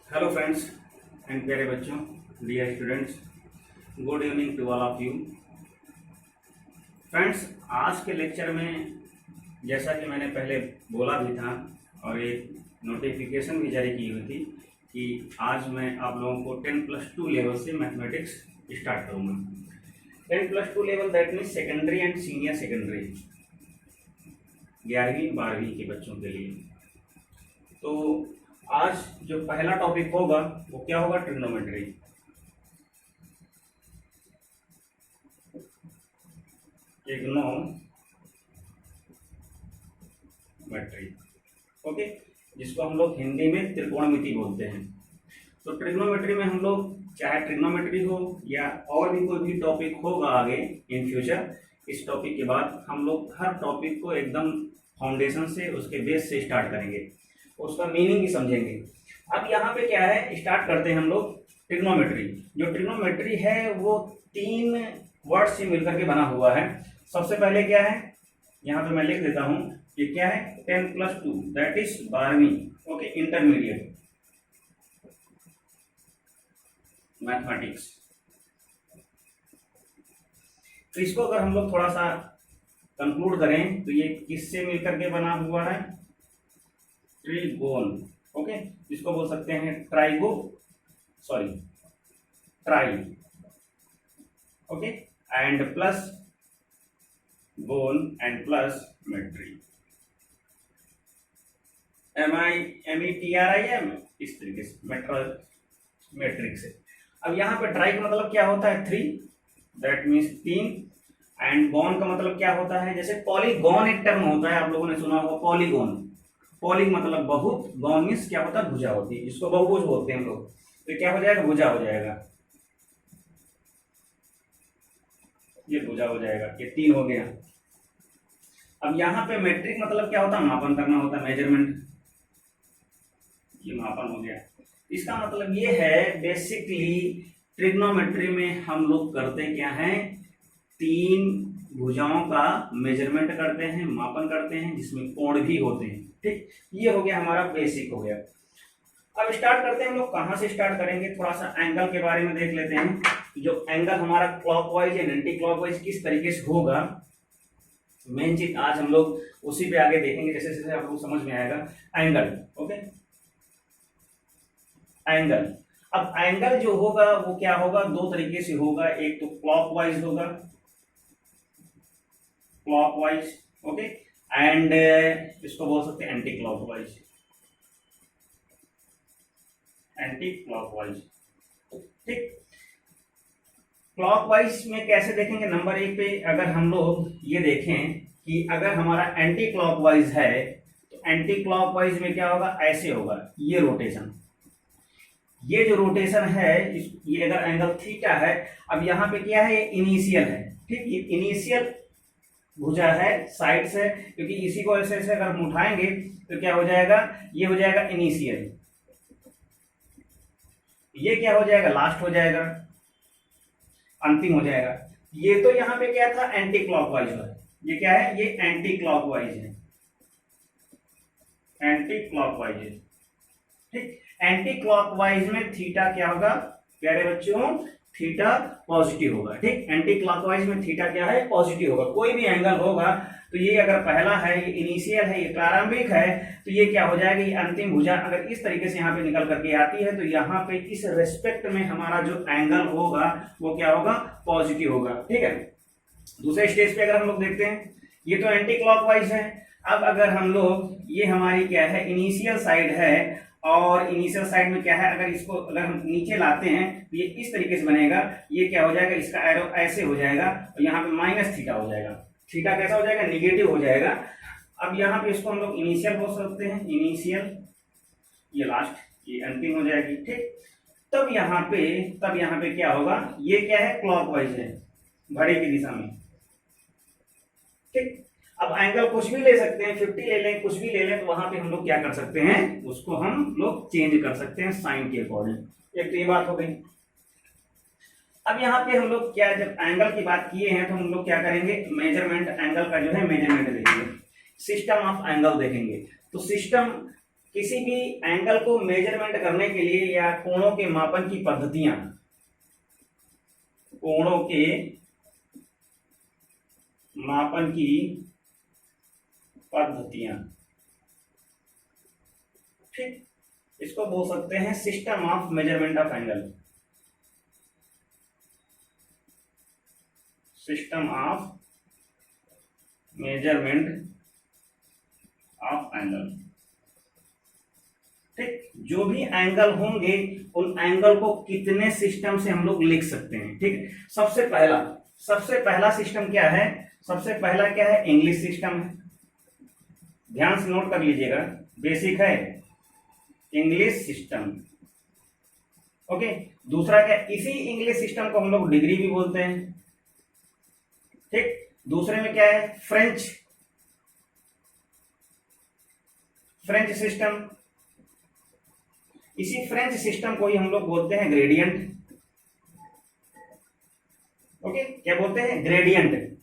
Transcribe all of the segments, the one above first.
Hello friends and प्यारे बच्चों, dear students, good evening to all of you. Friends, आज के लेक्चर में जैसा कि मैंने पहले बोला भी था और एक नोटिफिकेशन भी जारी की हुई थी कि आज मैं आप लोगों को 10+2 लेवल से मैथमेटिक्स स्टार्ट करूँगा। 10+2 level that means secondary and senior secondary, 11वीं 12वीं के बच्चों के लिए। तो आज जो पहला टॉपिक होगा वो क्या होगा? ट्रिग्नोमेट्री। ट्रिग्नोमेट्री, ओके, जिसको हम लोग हिंदी में त्रिकोणमिति बोलते हैं। तो ट्रिग्नोमेट्री में हम लोग चाहे ट्रिग्नोमेट्री हो या और भी कोई भी टॉपिक होगा आगे इन फ्यूचर, इस टॉपिक के बाद हम लोग हर टॉपिक को एकदम फाउंडेशन से, उसके बेस से स्टार्ट करेंगे, उसका मीनिंग भी समझेंगे। अब यहाँ पे क्या है, स्टार्ट करते हैं हम लोग ट्रिग्नोमेट्री। जो ट्रिग्नोमेट्री है वो 3 वर्ड से मिलकर के बना हुआ है। सबसे पहले क्या है, यहाँ पे मैं लिख देता हूँ, ये क्या है? 10+2 दैट इज 12वीं, ओके, इंटरमीडिएट मैथमेटिक्स। तो इसको अगर हम लोग थोड़ा सा कंक्लूड करें तो ये किससे मिलकर के बना हुआ है? ट्रिगोन, ओके, जिसको बोल सकते हैं tri, okay, and plus gon and plus metry, METRIM, इस तरीके से मैट्रिक्स है। अब यहाँ पे ट्राई का मतलब क्या होता है? 3, दैट मीन्स 3, एंड गॉन का मतलब क्या होता है? जैसे पॉलीगॉन एक टर्म होता है, आप लोगों ने सुना होगा पॉलीगॉन। पॉली मतलब बहुत, गॉन मीन्स क्या होता है? भुजा होती है, जिसको बहुभुज बोलते हैं हम लोग। तो क्या हो जाएगा? भुजा हो जाएगा, ये भुजा हो जाएगा, ये 3 हो गया। अब यहाँ पे मेट्रिक मतलब क्या होता है? मापन करना होता है, मेजरमेंट, ये मापन हो गया। इसका मतलब ये है बेसिकली ट्रिग्नोमेट्री में हम लोग करते क्या है? 3 भुजाओं का मेजरमेंट करते हैं, मापन करते हैं, जिसमें कोण भी होते हैं। ठीक, ये हो गया हमारा बेसिक हो गया। अब स्टार्ट करते हैं हम लोग। कहाँ से स्टार्ट करेंगे? थोड़ा सा एंगल के बारे में देख लेते हैं। जो एंगल हमारा क्लॉकवाइज या एंटी क्लॉकवाइज किस तरीके से होगा, मेन चीज आज हम लोग उसी पे आगे देखेंगे, जैसे जैसे आप लोग समझ में आएगा। Angle, okay, angle. अब एंगल जो होगा वो क्या होगा? 2 तरीके से होगा। एक तो क्लॉकवाइज होगा, क्लॉकवाइज, ओके, एंड इसको बोल सकते हैं एंटी क्लॉकवाइज, एंटी क्लॉकवाइज। ठीक, क्लॉकवाइज में कैसे देखेंगे? नंबर 1 पे अगर हम लोग ये देखें कि अगर हमारा एंटी क्लॉकवाइज है तो एंटी क्लॉकवाइज में क्या होगा? ऐसे होगा, ये रोटेशन, ये जो रोटेशन है, ये अगर एंगल थीटा है। अब यहाँ पे क्या है? ये इनिशियल है, ठीक, ये इनिशियल भुजा है साइड से, क्योंकि इसी को ऐसे ऐसे अगर हम उठाएंगे तो क्या हो जाएगा? ये हो जाएगा इनिशियल, ये क्या हो जाएगा? लास्ट हो जाएगा, अंतिम हो जाएगा। ये तो यहाँ पे क्या था? एंटी क्लॉकवाइज है। ये क्या है? ये एंटी क्लॉकवाइज है, एंटी क्लॉकवाइज है। ठीक, एंटी क्लॉकवाइज में थीटा क्या होगा प्यारे बच्चों? थीटा पॉजिटिव होगा। ठीक, एंटी क्लॉकवाइज में थीटा क्या है? पॉजिटिव होगा। कोई भी एंगल होगा तो ये अगर पहला है, ये इनिशियल है, ये प्रारंभिक है, तो ये क्या हो जाएगा? ये अंतिम भुजा अगर इस तरीके से यहाँ पे निकल करके आती है तो यहाँ पे इस रेस्पेक्ट में हमारा जो एंगल होगा वो क्या होगा? पॉजिटिव होगा। ठीक है, दूसरे स्टेज पे अगर हम लोग देखते हैं, ये तो एंटी क्लॉकवाइज है। अब अगर हम लोग, ये हमारी क्या है? इनिशियल साइड है, और इनिशियल साइड में क्या है? अगर इसको अगर हम नीचे लाते हैं तो ये इस तरीके से बनेगा। ये क्या हो जाएगा? इसका एरो ऐसे हो जाएगा और यहाँ पे माइनस थीटा हो जाएगा। थीटा कैसा हो जाएगा? निगेटिव हो जाएगा। अब यहाँ पे इसको हम लोग इनिशियल बोल सकते हैं, इनिशियल, ये लास्ट, ये अंतिम हो जाएगी। ठीक, तब यहाँ पे क्या होगा? ये क्या है? क्लॉकवाइज है, घड़ी की दिशा में। ठीक, अब एंगल कुछ भी ले सकते हैं, 50 ले लें, कुछ भी ले लें, तो वहां पे हम लोग क्या कर सकते हैं? उसको हम लोग चेंज कर सकते हैं साइन के अकॉर्डिंग। एक तो ये बात हो गई। अब यहाँ पे हम लोग क्या, जब एंगल की बात किए हैं तो हम लोग क्या करेंगे? मेजरमेंट, एंगल का जो है मेजरमेंट देखेंगे, सिस्टम ऑफ एंगल देखेंगे। तो सिस्टम किसी भी एंगल को मेजरमेंट करने के लिए या कोणों के मापन की पद्धतियां, कोणों के मापन की पद्धतियां, ठीक, इसको बोल सकते हैं system of measurement of angle, system of measurement of angle. ठीक, जो भी एंगल होंगे उन एंगल को कितने सिस्टम से हम लोग लिख सकते हैं। ठीक, सबसे पहला सिस्टम क्या है, सबसे पहला क्या है, इंग्लिश सिस्टम है, ध्यान से नोट कर लीजिएगा, बेसिक है इंग्लिश सिस्टम। ओके, दूसरा क्या, इसी इंग्लिश सिस्टम को हम लोग डिग्री भी बोलते हैं। ठीक, दूसरे में क्या है, फ्रेंच सिस्टम, इसी फ्रेंच सिस्टम को ही हम लोग बोलते हैं ग्रेडियंट। ओके, क्या बोलते हैं, ग्रेडियंट।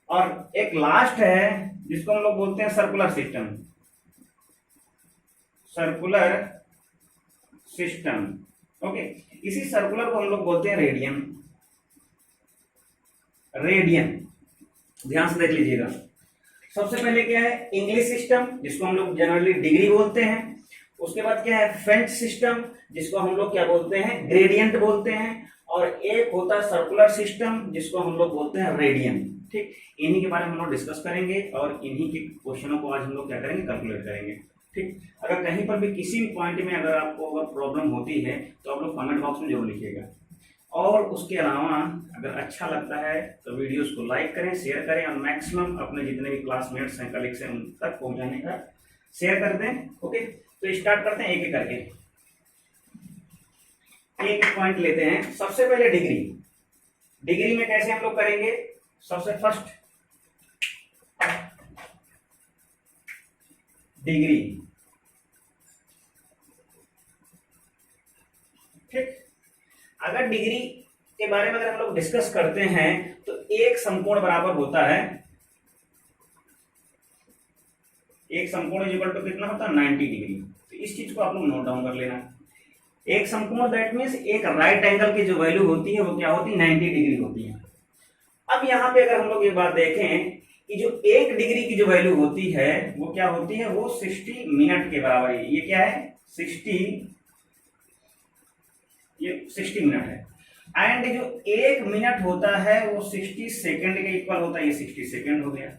और एक लास्ट है जिसको हम लोग बोलते हैं circular system, circular system. Okay, इसी सर्कुलर को हम लोग बोलते हैं रेडियन, रेडियन, ध्यान से देख लीजिएगा। सबसे पहले क्या है, इंग्लिश सिस्टम जिसको हम लोग जनरली डिग्री बोलते हैं, उसके बाद क्या है, फ्रेंच सिस्टम जिसको हम लोग क्या बोलते हैं, ग्रेडियंट बोलते हैं, और एक होता है सर्कुलर सिस्टम जिसको हम लोग बोलते हैं रेडियन। ठीक, इन्हीं के बारे में हम लोग डिस्कस करेंगे और इन्हीं के क्वेश्चनों को आज हम लोग क्या करेंगे, कैलकुलेट करेंगे। ठीक, अगर कहीं पर भी किसी भी पॉइंट में अगर आपको अगर प्रॉब्लम होती है तो आप लोग कमेंट बॉक्स में जरूर लिखिएगा। और उसके अलावा अगर अच्छा लगता है तो वीडियोस को लाइक करें, शेयर करें और मैक्सिमम अपने जितने भी क्लासमेट्स हैं, कलीग्स हैं, उन तक पहुंचाने का शेयर कर दें। ओके, तो स्टार्ट करते हैं एक एक करके, एक एक पॉइंट लेते हैं। सबसे पहले डिग्री, डिग्री में कैसे हम लोग करेंगे, सबसे फर्स्ट डिग्री। ठीक, अगर डिग्री के बारे में अगर हम लोग डिस्कस करते हैं तो एक समकोण बराबर होता है, एक समकोण इक्वल टू कितना होता है, 90 डिग्री। तो इस चीज को आप लोग नोट डाउन कर लेना। एक समकोण दैट मीन्स एक राइट एंगल की जो वैल्यू होती है वो क्या होती है, 90 डिग्री होती है। अब यहाँ पे अगर हम लोग ये बात देखें कि जो एक डिग्री की जो वैल्यू होती है वो क्या होती है, वो 60 मिनट के बराबर है। ये क्या है, 60 मिनट है। एंड जो एक मिनट होता है वो 60 सेकेंड के इक्वल होता है, ये 60 सेकेंड हो गया।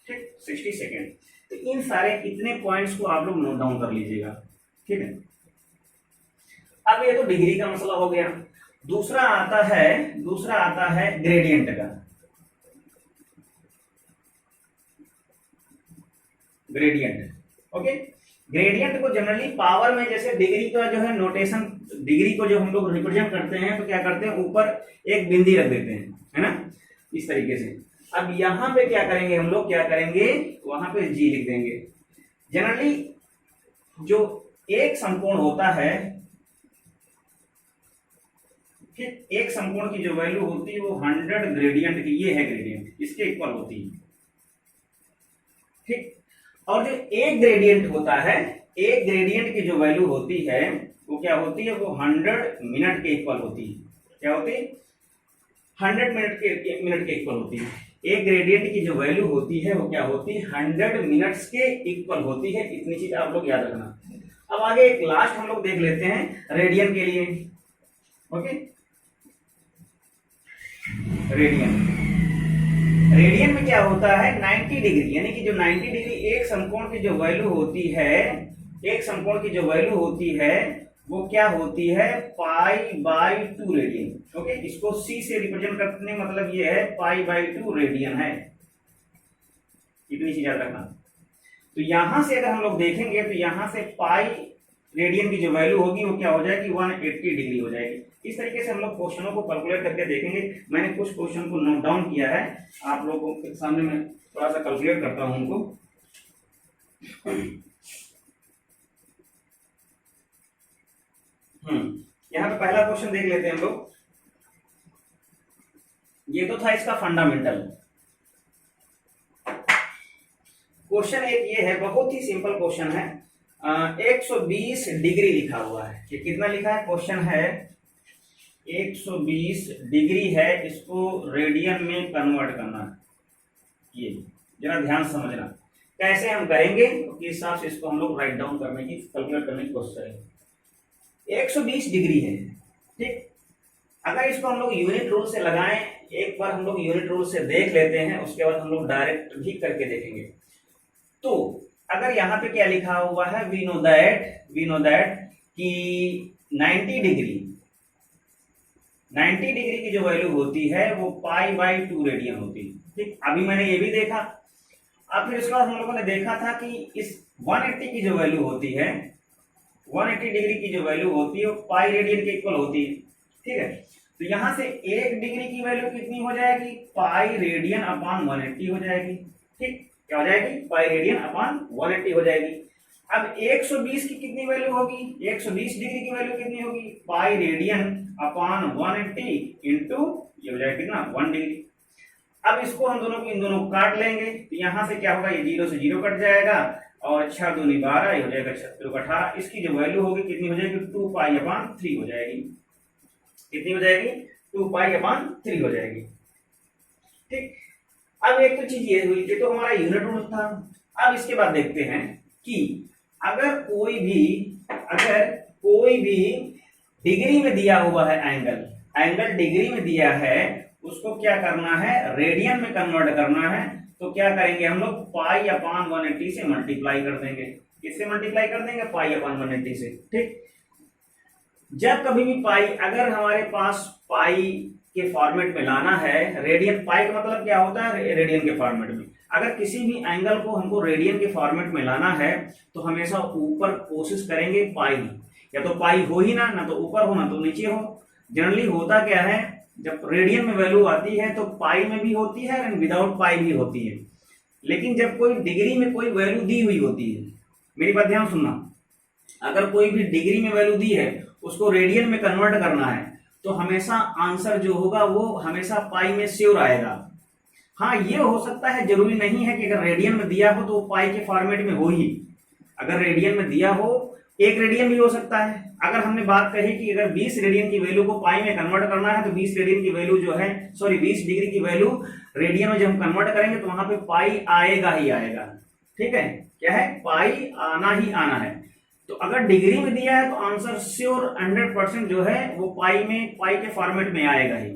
ठीक, 60 सेकेंड। तो इन सारे इतने पॉइंट्स को आप लोग नोट डाउन कर लीजिएगा। ठीक है, अब ये तो डिग्री का मसला हो गया। दूसरा आता है ग्रेडियंट का। ग्रेडियंट, ओके, ग्रेडियंट को जनरली पावर में, जैसे डिग्री का जो है नोटेशन, डिग्री को जो हम लोग रिप्रेजेंट करते हैं तो क्या करते हैं, ऊपर एक बिंदी रख देते हैं, है ना, इस तरीके से। अब यहां पे क्या करेंगे हम लोग, क्या करेंगे, वहां पे जी लिख देंगे। जनरली जो एक समकोण होता है, ठीक, एक समकोण की जो वैल्यू होती है वो 100 ग्रेडियंट की, ये है ग्रेडियंट, इसके इक्वल होती है। ठीक, और जो एक ग्रेडियंट होता है, एक ग्रेडियंट की जो वैल्यू होती है वो क्या होती है, वो 100 मिनट के इक्वल होती है। क्या होती है, 100 मिनट के इक्वल होती है। एक ग्रेडियंट की जो वैल्यू होती है वो क्या होती है, 100 मिनट्स के इक्वल होती है। इतनी चीज आप लोग याद रखना। अब आगे एक लास्ट हम लोग देख लेते हैं रेडियन के लिए। ओके, रेडियन में क्या होता है, 90 डिग्री, यानी कि जो 90 डिग्री एक समकोण की जो वैल्यू होती है, एक समकोण की जो वैल्यू होती है वो क्या होती है, π/2 रेडियन। ओके, इसको c से रिप्रेजेंट करने मतलब ये है π/2 रेडियन है। इतनी चीज याद रखना। तो यहां से अगर हम लोग देखेंगे तो यहां से पाई रेडियन की जो वैल्यू होगी वो क्या हो जाएगी, 180 डिग्री हो जाएगी। इस तरीके से हम लोग क्वेश्चनों को कैलकुलेट करके देखेंगे। मैंने कुछ क्वेश्चन को नोट डाउन किया है, आप लोगों के सामने मैं थोड़ा सा कैलकुलेट करता हूं उनको। यहाँ पे पहला क्वेश्चन देख लेते हैं हम लोग। ये तो था इसका फंडामेंटल। क्वेश्चन एक ये है, बहुत ही सिंपल क्वेश्चन है। 120 डिग्री लिखा हुआ है। ये कितना लिखा है? क्वेश्चन है 120 डिग्री है, इसको रेडियन में कन्वर्ट करना है। ये जरा ध्यान समझना कैसे हम करेंगे, उसके हिसाब से इसको हम लोग राइट डाउन करने की, कैलकुलेट करने की कोशिश करेंगे। 120 डिग्री है, ठीक। अगर इसको हम लोग यूनिट रूल से लगाएं, एक बार हम लोग यूनिट रूल से देख लेते हैं, उसके बाद हम लोग डायरेक्ट भी करके देखेंगे। तो अगर यहाँ पे क्या लिखा हुआ है, वी नो दैट कि 90 डिग्री की जो वैल्यू होती है वो π/2 रेडियन होती है, ठीक। अभी मैंने ये भी देखा। अब फिर उसके बाद हम लोगों ने देखा था कि इस 180 की जो वैल्यू होती है, 180 डिग्री की जो वैल्यू होती है वो पाई रेडियन के इक्वल होती है, ठीक है। तो यहां से 1 डिग्री की वैल्यू कितनी हो जाएगी? पाई रेडियन अपॉन 180 हो जाएगी, ठीक। क्या हो जाएगी? पाई रेडियन अपॉन 180 हो जाएगी। अब 120 की कितनी वैल्यू होगी? 120 डिग्री की वैल्यू कितनी होगी? पाई रेडियन अपॉन 180 इंटू ये हो जाएगा कितना? 1 डिग्री। अब इसको हम दोनों को इन दोनों को काट लेंगे, तो यहां से क्या होगा? ये 0 से 0 कट जाएगा और 6 दूनी 12, ये हो जाएगा 6 18। इसकी जो वैल्यू होगी कितनी हो जाएगी? 2π/3 हो जाएगी। कितनी हो जाएगी? 2π/3 हो जाएगी, ठीक। अब एक तो चीज ये हुई, ये तो हमारा यूनिट रूल था। अब इसके बाद देखते हैं कि अगर कोई भी डिग्री में दिया हुआ है, एंगल डिग्री में दिया है, उसको क्या करना है? रेडियन में कन्वर्ट करना है। तो क्या करेंगे हम लोग? π/180 से मल्टीप्लाई कर देंगे। किससे मल्टीप्लाई कर देंगे? π/180 से, ठीक। जब कभी भी पाई, अगर हमारे पास पाई के फॉर्मेट में लाना है, रेडियन, पाई का मतलब क्या होता है? रेडियन के फॉर्मेट में। अगर किसी भी एंगल को हमको रेडियन के फॉर्मेट में लाना है तो हमेशा ऊपर कोशिश करेंगे पाई, या तो पाई हो ही ना तो ऊपर हो, ना तो नीचे हो। जनरली होता क्या है, जब रेडियन में वैल्यू आती है तो पाई में भी होती है एंड विदाउट पाई भी होती है। लेकिन जब कोई डिग्री में कोई वैल्यू दी हुई होती है, मेरी बात ध्यान सुनना, अगर कोई भी डिग्री में वैल्यू दी है, उसको रेडियन में कन्वर्ट करना है, तो हमेशा आंसर जो होगा वो हमेशा पाई में श्योर आएगा। हाँ, ये हो सकता है, जरूरी नहीं है कि अगर रेडियन में दिया हो तो पाई के फॉर्मेट में हो ही। अगर रेडियन में दिया हो, 1 रेडियन भी हो सकता है। अगर हमने बात कही कि अगर 20 रेडियन की वैल्यू को पाई में कन्वर्ट करना है, तो 20 रेडियन की वैल्यू जो है, 20 डिग्री की वैल्यू रेडियन में जब हम कन्वर्ट करेंगे तो वहां पे पाई आएगा ही आएगा, ठीक है। क्या है? पाई आना ही आना है। तो अगर डिग्री में दिया है तो आंसर श्योर 100% जो है वो पाई के फॉर्मेट में आएगा ही।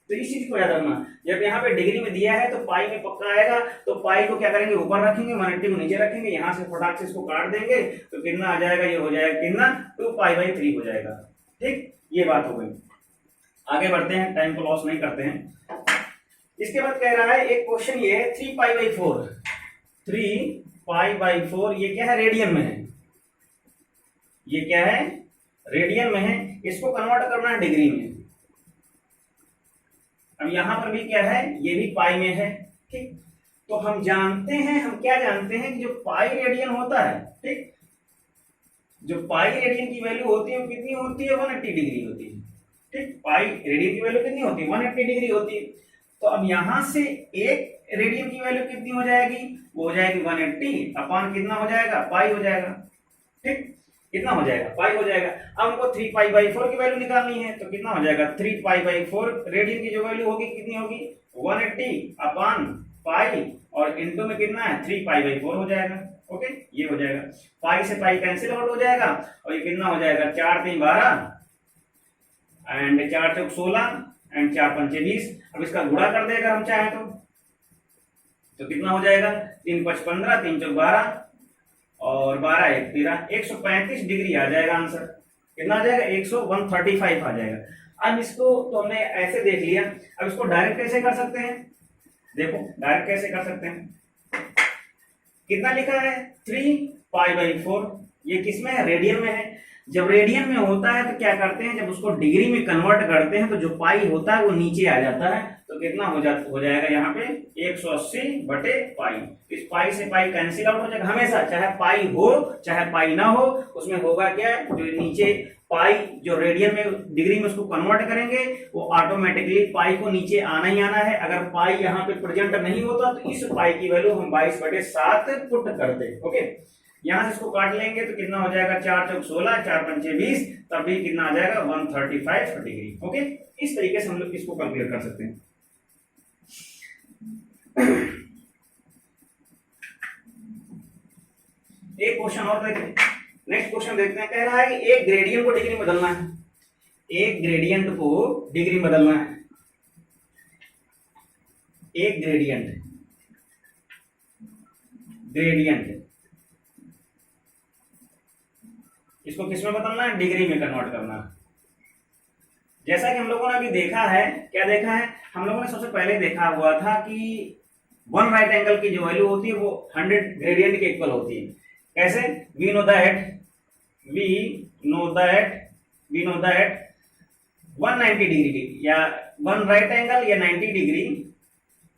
तो इस चीज को याद रखना, जब यहाँ पे डिग्री में दिया है तो पाई में पक्का आएगा। तो पाई को क्या करेंगे? ऊपर रखेंगे, 180 को नीचे रखेंगे, यहाँ से फटाक से इसको काट देंगे, तो कितना आ जाएगा? ये हो जाएगा कितना? 2π/3 हो जाएगा, ठीक। ये बात हो गई। आगे बढ़ते हैं, टाइम को लॉस नहीं करते हैं। इसके बाद कह रहा है एक क्वेश्चन, ये है 3π/4। 3π/4 ये क्या है? रेडियन में है। ये क्या है? रेडियन में है। इसको कन्वर्ट करना है डिग्री में। अब यहां पर भी क्या है? ये भी पाई में है, ठीक। तो हम जानते हैं, हम क्या जानते हैं कि जो पाई रेडियन होता है, ठीक, जो पाई रेडियन की वैल्यू होती है वो कितनी होती है? 180 डिग्री होती है, ठीक। पाई रेडियन की वैल्यू कितनी होती है? 180 डिग्री होती है। तो अब यहां से एक रेडियन की वैल्यू कितनी हो जाएगी? वो हो जाएगी 180 अपॉन कितना हो जाएगा? पाई हो जाएगा, ठीक। कितना हो जाएगा? पाई हो जाएगा। अब हमको 3π/4 की वैल्यू निकालनी है, तो कितना हो जाएगा? 3π/4 रेडियन की जो वैल्यू होगी कितनी होगी? 180 अपॉन पाई, और इनटू में कितना है? 3π/4 हो जाएगा, ओके। ये हो जाएगा, पाई से पाई कैंसिल आउट हो जाएगा, और ये कितना हो जाएगा? 4 3 12 एंड 4 चौक 16 एंड 4 पंचे 20। अब इसका गुणा कर देगा हम चाहे तो कितना हो जाएगा? 3 5 15, 3 चौक 12 और 12 1 13, 135 डिग्री आ जाएगा आंसर। कितना आ जाएगा? 135 आ जाएगा। अब इसको तो हमने ऐसे देख लिया, अब इसको डायरेक्ट कैसे कर सकते हैं? देखो डायरेक्ट कैसे कर सकते हैं। कितना लिखा है? 3π/4, ये किस में है, रेडियन में है। जब रेडियन में होता है तो क्या करते हैं, जब उसको डिग्री में कन्वर्ट करते हैं तो जो पाई होता है वो नीचे आ जाता है, तो कितना हो जाएगा यहाँ पे 180 बटे पाई। इस पाई से पाई कैंसिल आउट हो जाएगा हमेशा, चाहे पाई हो चाहे पाई ना हो, उसमें होगा क्या, जो नीचे पाई जो रेडियन में डिग्री में उसको कन्वर्ट करेंगे वो ऑटोमेटिकली पाई को नीचे आना ही आना है। अगर पाई यहाँ पे प्रेजेंट नहीं होता तो इस पाई की वैल्यू हम 22/7 पुट करते। ओके, यहां से इसको काट लेंगे तो कितना हो जाएगा, 4 चौक 16, 4 पंचे 20, तब भी कितना आ जाएगा 135 डिग्री। ओके, इस तरीके से हम लोग इसको कैलकुलेट कर सकते हैं। एक क्वेश्चन और देखते, नेक्स्ट क्वेश्चन देखते हैं। कह रहा है कि एक ग्रेडियंट को डिग्री में बदलना है, एक ग्रेडियंट को डिग्री में बदलना है, एक ग्रेडियंट इसको किस में बदलना है, डिग्री में कन्वर्ट करना है। जैसा कि हम लोगों ने अभी देखा है, क्या देखा है, हम लोगों ने सबसे पहले देखा हुआ था कि वन राइट एंगल की जो वैल्यू होती है वो 100 ग्रेडियंट के इक्वल होती है। कैसे, वी नो दैट 190 डिग्री या वन राइट एंगल या 90 डिग्री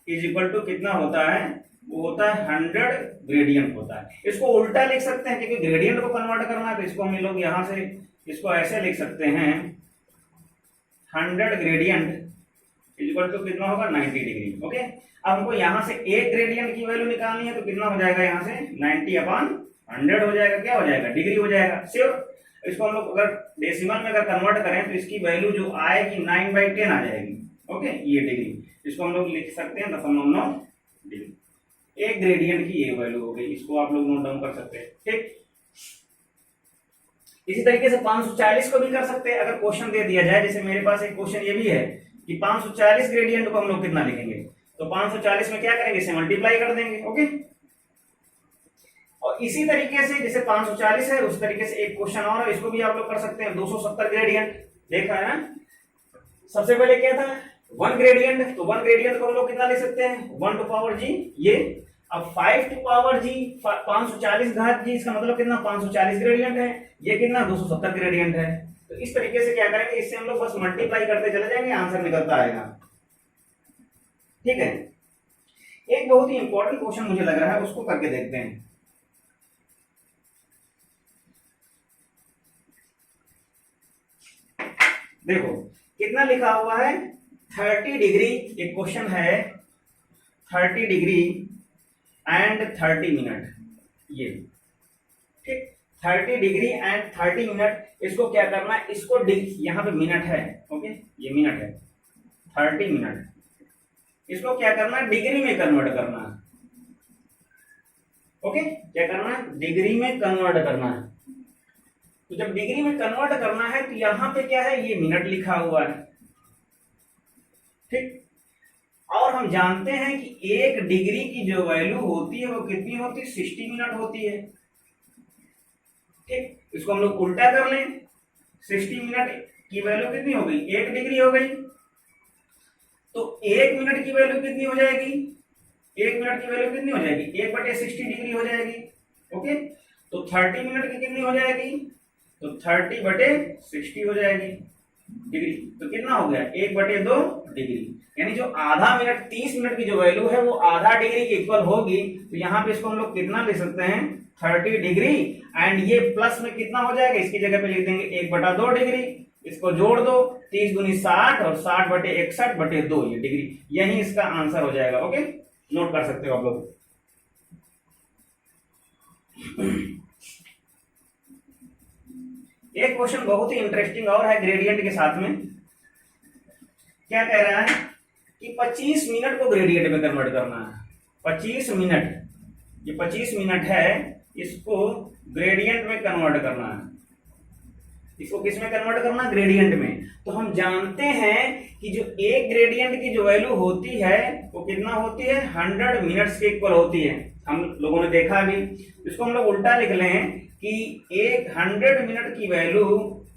इज इक्वल टू कितना होता है, वो होता है 100 ग्रेडियंट होता है। इसको उल्टा लिख सकते हैं क्योंकि ग्रेडियंट को कन्वर्ट करना है, तो इसको हम लोग यहां से इसको ऐसे लिख सकते हैं, 100 ग्रेडियंट इज इक्वल टू कितना होगा, 90 डिग्री। ओके, अब हमको यहां से एक ग्रेडियंट की वैल्यू निकालनी है, तो कितना हो जाएगा, यहां से 90/100 हो जाएगा, क्या हो जाएगा, डिग्री हो जाएगा। श्योर, इसको हम लोग अगर डेसिमल में अगर कन्वर्ट करें तो इसकी वैल्यू जो आएगी 9/10 आ जाएगी। ओके, ये डिग्री, इसको हम लोग लिख सकते हैं 0.9 डिग्री। एक ग्रेडियंट की ये वैल्यू हो गई, इसको आप लोग नोट डाउन कर सकते हैं। ठीक, इसी तरीके से 540 को भी कर सकते हैं। अगर क्वेश्चन दे दिया जाए, जैसे मेरे पास एक क्वेश्चन ये भी है कि 540 ग्रेडियंट को हम लोग कितना लिखेंगे, तो 540 में क्या करेंगे, इसे मल्टीप्लाई कर देंगे। ओके, और इसी तरीके से जैसे 540 है उस तरीके से एक क्वेश्चन और है, इसको भी आप लोग कर सकते हैं। 270 ग्रेडियंट देखा है ना, सबसे पहले क्या था, 1 ग्रेडियंट, तो 1 ग्रेडियंट को हम लोग कितना लिख सकते हैं, 1 टू पावर जी ये। अब 5 टू पावर जी 540 घात जी, इसका मतलब कितना, 540 ग्रेडियंट है, ये कितना 270 ग्रेडियंट है। तो इस तरीके से क्या करेंगे, इससे हम लोग बस मल्टीप्लाई करते चले जाएंगे, आंसर निकलता आएगा। ठीक है, एक बहुत ही इंपॉर्टेंट क्वेश्चन मुझे लग रहा है, उसको करके देखते हैं। देखो कितना लिखा हुआ है, 30 डिग्री, एक क्वेश्चन है 30 डिग्री एंड 30 मिनट, ये ठीक, 30 डिग्री एंड 30 मिनट। इसको क्या करना है, इसको यहाँ पे मिनट है, ओके, ये मिनट है, 30 मिनट, इसको क्या करना है, डिग्री में कन्वर्ट करना है। ओके, क्या करना है, डिग्री में कन्वर्ट करना है। तो जब डिग्री में कन्वर्ट करना है तो यहां पे क्या है, ये मिनट लिखा हुआ है। ठीक, और हम जानते हैं कि 1 डिग्री की जो वैल्यू होती है वो कितनी होती है, 60 मिनट होती है। ठीक, इसको हम लोग उल्टा कर लें, 60 मिनट की वैल्यू कितनी हो गई, 1 डिग्री हो गई। तो 1 मिनट की वैल्यू कितनी हो जाएगी, 1 मिनट की वैल्यू कितनी हो जाएगी, 1/60 डिग्री हो जाएगी। ओके, तो 30 मिनट की कितनी हो जाएगी, तो 30/60 हो जाएगी डिग्री। तो कितना हो गया, 1/2 डिग्री, यानी जो आधा मिनट 30 मिनट की जो वैल्यू है वो आधा डिग्री के इक्वल होगी। तो यहाँ पे इसको हम लोग कितना लिख सकते हैं, 30 डिग्री, एंड ये प्लस में कितना हो जाएगा, इसकी जगह पे लिख देंगे 1/2 डिग्री। इसको जोड़ दो, 30 दूनी 60 और 60/61/2 ये डिग्री, यही इसका आंसर हो जाएगा। ओके, नोट कर सकते हो आप लोग। एक क्वेश्चन बहुत ही इंटरेस्टिंग और है ग्रेडियंट के साथ में, क्या कह रहा है कि 25 मिनट को ग्रेडियंट में कन्वर्ट करना है। 25 मिनट, ये 25 मिनट है, इसको ग्रेडियंट में कन्वर्ट करना है। इसको किस में कन्वर्ट करना, ग्रेडियंट में। तो हम जानते हैं कि जो एक ग्रेडियंट की जो वैल्यू होती है वो कितना होती है, 100 मिनट्स के इक्वल होती है। हम लोगों ने देखा अभी, इसको हम लोग उल्टा लिख लें कि 100 मिनट की वैल्यू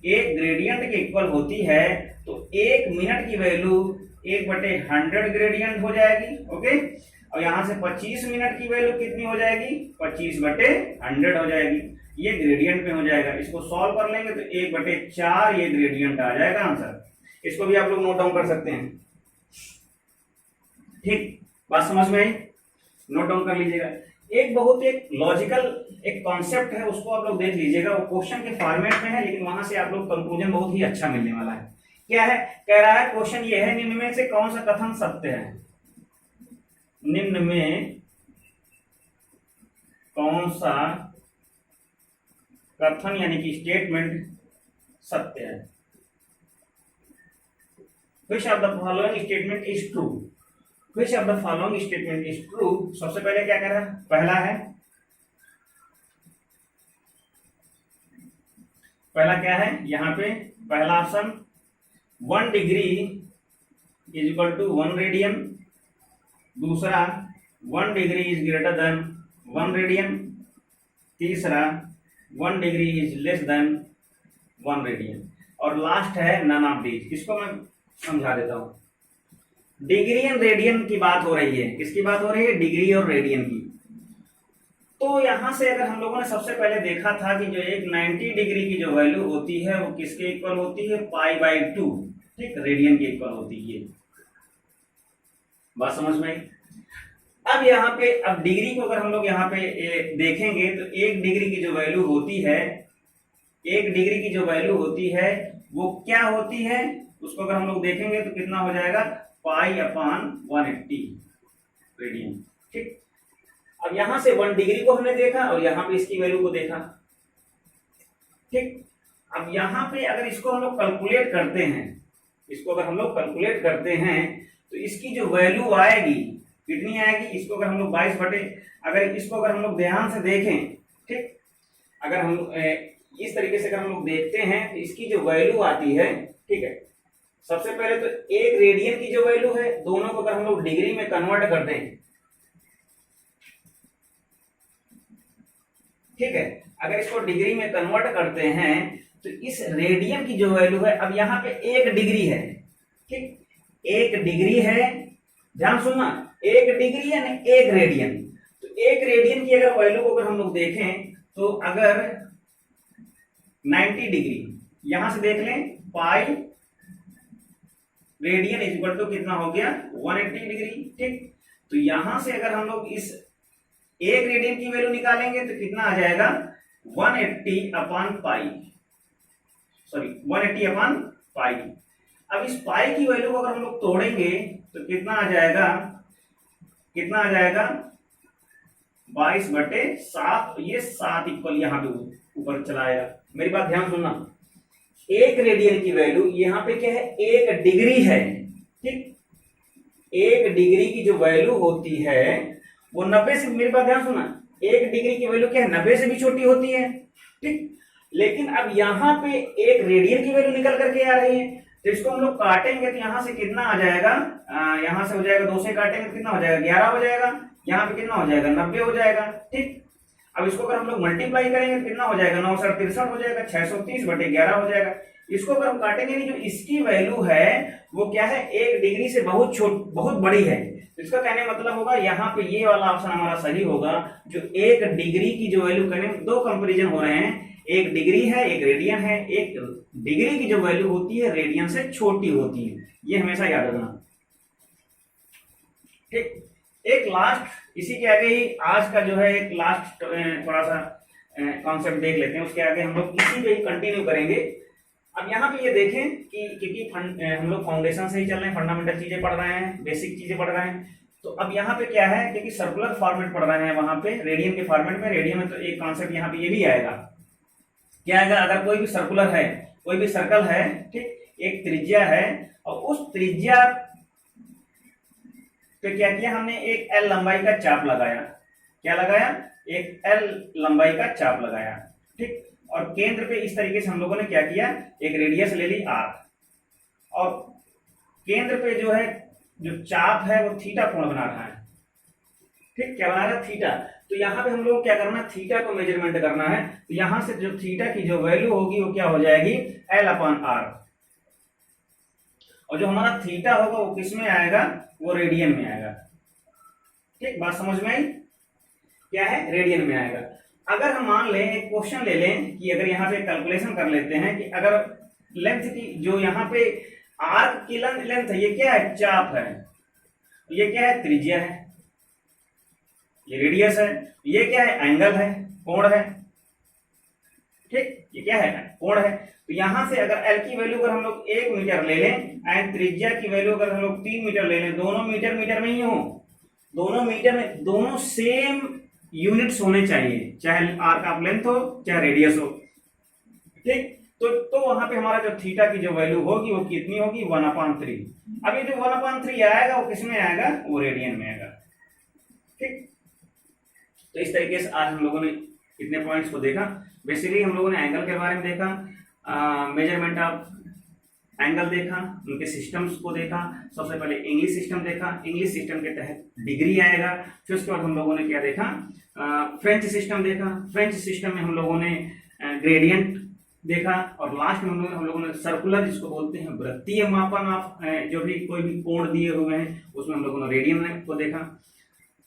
एक ग्रेडियंट के इक्वल होती है, तो 1 मिनट की वैल्यू 1/100 ग्रेडियंट हो जाएगी। ओके, और यहां से 25 मिनट की वैल्यू कितनी हो जाएगी, 25/100 हो जाएगी। ये ग्रेडियंट में हो जाएगा। इसको सॉल्व कर लेंगे तो 1/4 ये ग्रेडियंट आ जाएगा आंसर। इसको भी आप लोग नोट डाउन कर सकते हैं। ठीक, बात समझ में आई? नोट डाउन कर लीजिएगा। एक लॉजिकल एक कॉन्सेप्ट है, उसको आप लोग देख लीजिएगा। वो क्वेश्चन के फॉर्मेट में है, लेकिन वहां से आप लोग कंक्लूजन बहुत ही अच्छा मिलने वाला है। क्या है? कह रहा है क्वेश्चन ये है, निम्न में से कौन सा कथन सत्य है? निम्न में कौन सा कथन यानी कि स्टेटमेंट सत्य है? Which of the following statement is true? Which of the following statement is true? सबसे पहले क्या कह रहा है? पहला क्या है यहाँ पे? पहला option 1 degree is equal to 1 radian. दूसरा 1 degree is greater than 1 radian. तीसरा 1 degree is less than 1 radian. और लास्ट है नन ऑफ दीज। इसको मैं समझा देता हूं। डिग्री एंड रेडियन की बात हो रही है। किसकी बात हो रही है? डिग्री और रेडियन की। तो यहां से अगर हम लोगों ने सबसे पहले देखा था कि जो एक 90 डिग्री की जो वैल्यू होती है वो किसके इक्वल होती है? π/2। ठीक, रेडियन के इक्वल होती है। बात समझ में आई? अब यहाँ पे अब डिग्री को अगर हम लोग यहाँ पे देखेंगे तो 1 डिग्री की जो वैल्यू होती है, 1 डिग्री की जो वैल्यू होती है वो क्या होती है? उसको अगर हम लोग देखेंगे तो कितना हो जाएगा? π/180 रेडियन। ठीक, अब यहां से 1 डिग्री को हमने देखा और यहां पे इसकी वैल्यू को देखा। ठीक, अब यहां पे अगर इसको हम लोग कैलकुलेट करते हैं, इसको अगर हम लोग कैलकुलेट करते हैं तो इसकी जो वैल्यू आएगी कितनी आएगी? इसको अगर हम लोग 22 अगर इसको अगर हम लोग ध्यान से देखें, ठीक, अगर हम इस तरीके से अगर हम लोग देखते हैं तो इसकी जो वैल्यू आती है, ठीक है, सबसे पहले तो 1 रेडियन की जो वैल्यू है, दोनों को अगर हम लोग डिग्री में कन्वर्ट करते हैं, ठीक है, अगर इसको डिग्री में कन्वर्ट करते हैं तो इस रेडियन की जो वैल्यू है, अब यहाँ पे 1 डिग्री है। ठीक, 1 डिग्री है, ध्यान सुनना, 1 डिग्री यानी 1 रेडियन। तो 1 रेडियन की अगर वैल्यू को अगर हम लोग देखें तो अगर 90 डिग्री यहां से देख लें, pi radian is equal to कितना हो गया? 180 डिग्री। ठीक, तो यहां से अगर हम लोग इस 1 रेडियन की वैल्यू निकालेंगे तो कितना आ जाएगा? 180/पाई, सॉरी 180/पाई। अब इस पाई की वैल्यू को अगर हम लोग तोड़ेंगे तो कितना आ जाएगा? कितना आ जाएगा? 22/7। ये 7 इक्वल यहाँ पे ऊपर चला आएगा। मेरी बात ध्यान सुनना, 1 रेडियन की वैल्यू यहाँ पे क्या है? 1 डिग्री है। ठीक, 1 डिग्री की जो वैल्यू होती है वो 90 से, मेरी बात ध्यान सुना, 1 डिग्री की वैल्यू क्या है? 90 से भी छोटी होती है। ठीक, लेकिन अब यहाँ पे 1 रेडियन की वैल्यू निकल करके आ रही है, तो इसको हम लोग काटेंगे तो यहाँ से कितना आ जाएगा? यहाँ से हो जाएगा, 2 से काटेंगे तो कितना हो जाएगा? 11 हो जाएगा। यहाँ पे कितना हो जाएगा? 90 हो जाएगा। ठीक, अब इसको अगर हम लोग मल्टीप्लाई करेंगे तो कितना हो जाएगा? 9 से 63 हो जाएगा, 630/11 हो जाएगा। इसको अगर हम काटेंगे नहीं, जो इसकी वैल्यू है वो क्या है? 1 डिग्री से बहुत बड़ी है। तो इसका कहने का मतलब होगा यहाँ पे ये वाला ऑप्शन हमारा सही होगा। जो 1 डिग्री की जो वैल्यू करें, 2 कंपेरिजन हो रहे हैं, 1 डिग्री है, 1 रेडियन है। 1 डिग्री की जो वैल्यू होती है रेडियन से छोटी होती है, ये हमेशा याद रखना। ठीक, एक लास्ट इसी के आगे ही आज का जो है एक लास्ट थोड़ा सा कॉन्सेप्ट देख लेते हैं, उसके आगे हम लोग इसी पे ही कंटिन्यू करेंगे। अब यहाँ पे ये देखें कि क्योंकि हम लोग फाउंडेशन से ही चल रहे हैं, फंडामेंटल चीजें पढ़ रहे हैं, बेसिक चीजें पढ़ रहे हैं, तो अब यहाँ पे क्या है, क्योंकि सर्कुलर फॉर्मेट पढ़ रहे हैं वहां पे रेडियन के फॉर्मेट में, रेडियन में तो एक कॉन्सेप्ट यहाँ पे ये भी आएगा। क्या आएगा? अगर कोई भी सर्कुलर है, कोई भी सर्कल है, ठीक, एक त्रिज्या है और उस त्रिज्या पे क्या किया हमने? एक L लंबाई का चाप लगाया। क्या लगाया? एक L लंबाई का चाप लगाया। ठीक, और केंद्र पे इस तरीके से हम लोगों ने क्या किया? एक रेडियस ले ली R, और केंद्र पे जो है जो चाप है वो थीटा कोण बना रहा है। ठीक, क्या बना रहा है? थीटा। तो यहाँ पे हम लोग क्या करना है? थीटा को मेजरमेंट करना है। तो यहां से जो थीटा की जो वैल्यू होगी वो क्या हो जाएगी? L/R। और जो हमारा थीटा होगा वो किस में आएगा? वो रेडियन में आएगा। ठीक, बात समझ में आई? क्या है? रेडियन में आएगा। अगर हम मान लें एक क्वेश्चन ले लें कि अगर यहाँ पे कैलकुलेशन कर लेते हैं कि अगर लेंथ की जो यहाँ पे आर्क की लेंथ है, ये क्या है, चाप है, ये क्या है, त्रिज्या है, ये रेडियस है, ये क्या है, एंगल है, कोण है, ठीक, ये क्या है, कोण है। तो यहां से अगर एल की वैल्यू अगर हम लोग 1 मीटर ले लें एंड त्रिज्या की वैल्यू अगर हम लोग 3 मीटर ले लें, दोनों मीटर मीटर में ही हो, दोनों मीटर में, दोनों सेम यूनिट्स होने चाहिए, चाहे आर्क ऑफ लेंथ हो चाहे रेडियस हो, ठीक। तो वहां पे हमारा जो थीटा की जो वैल्यू होगी वो कितनी होगी, 1/3। अब ये जो 1/3 आएगा वो किसमें आएगा, वो रेडियन में आएगा, ठीक। तो इस तरीके से आज हम लोगों ने कितने पॉइंट्स को देखा। बेसिकली हम लोगों ने एंगल के बारे में देखा, मेजरमेंट ऑफ एंगल देखा, उनके सिस्टम्स को देखा, सबसे पहले इंग्लिश सिस्टम देखा, इंग्लिश सिस्टम के तहत डिग्री आएगा, फिर उसके बाद हम लोगों ने क्या देखा, फ्रेंच सिस्टम देखा, फ्रेंच सिस्टम में हम लोगों ने ग्रेडियंट देखा, और लास्ट में हम लोगों ने सर्कुलर जिसको बोलते हैं वृत्तीय मापन ऑफ जो भी कोई भी कोण दिए हुए हैं उसमें हम लोगों ने रेडियन को देखा।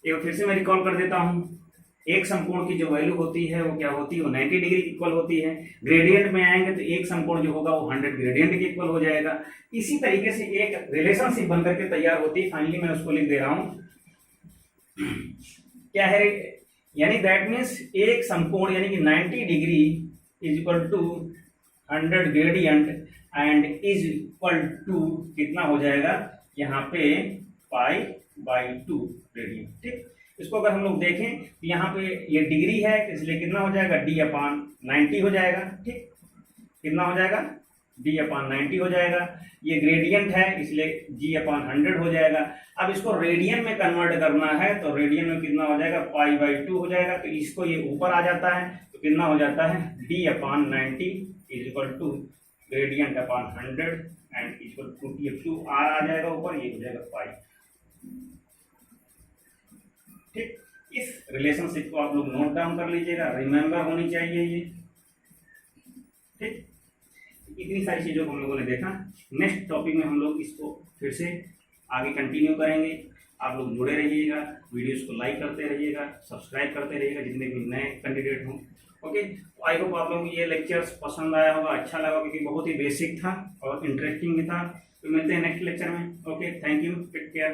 एक फिर से मैं रिकॉल कर देता हूं, एक समकोण की जो वैल्यू होती है वो क्या होती है, वो 90 डिग्री की इक्वल होती है। ग्रेडियंट में आएंगे तो एक समकोण जो होगा वो 100 ग्रेडियंट के इक्वल हो जाएगा। इसी तरीके से एक रिलेशनशिप बनकर के तैयार होती है। फाइनली मैं उसको लिख दे रहा हूं, क्या है, यानी दैट मीन्स एक समकोण यानी कि 90 degree is equal to 100 gradient and is equal to कितना हो जाएगा यहाँ पे π/2 ग्रेडियंट, ठीक। इसको अगर हम लोग देखें तो यहाँ पे ये डिग्री है इसलिए कितना हो जाएगा, d/90 हो जाएगा, ठीक, कितना हो जाएगा, d/90 हो जाएगा। ये ग्रेडियंट है इसलिए g/100 हो जाएगा। अब इसको रेडियन में कन्वर्ट करना है तो रेडियन में कितना हो जाएगा, π/2 हो जाएगा। तो इसको ये ऊपर आ जाता है तो कितना हो जाता है, d/90 is equal to gradient/100 and equal to t/2 r आ जाएगा ऊपर, ये हो जाएगा पाई, ठीक। इस रिलेशनशिप को आप लोग नोट डाउन कर लीजिएगा, रिमेंबर होनी चाहिए ये, ठीक। इतनी सारी चीजों को हम लोगों ने देखा। नेक्स्ट टॉपिक में हम लोग इसको फिर से आगे कंटिन्यू करेंगे। आप लोग जुड़े रहिएगा, वीडियोस को लाइक करते रहिएगा, सब्सक्राइब करते रहिएगा जितने भी नए कैंडिडेट हों, ओके। तो आई होप आप लोगों को ये लेक्चर्स पसंद आया होगा, अच्छा लगा, क्योंकि बहुत ही बेसिक था और इंटरेस्टिंग भी था। तो मिलते हैं नेक्स्ट लेक्चर में, okay. Thank you, take care.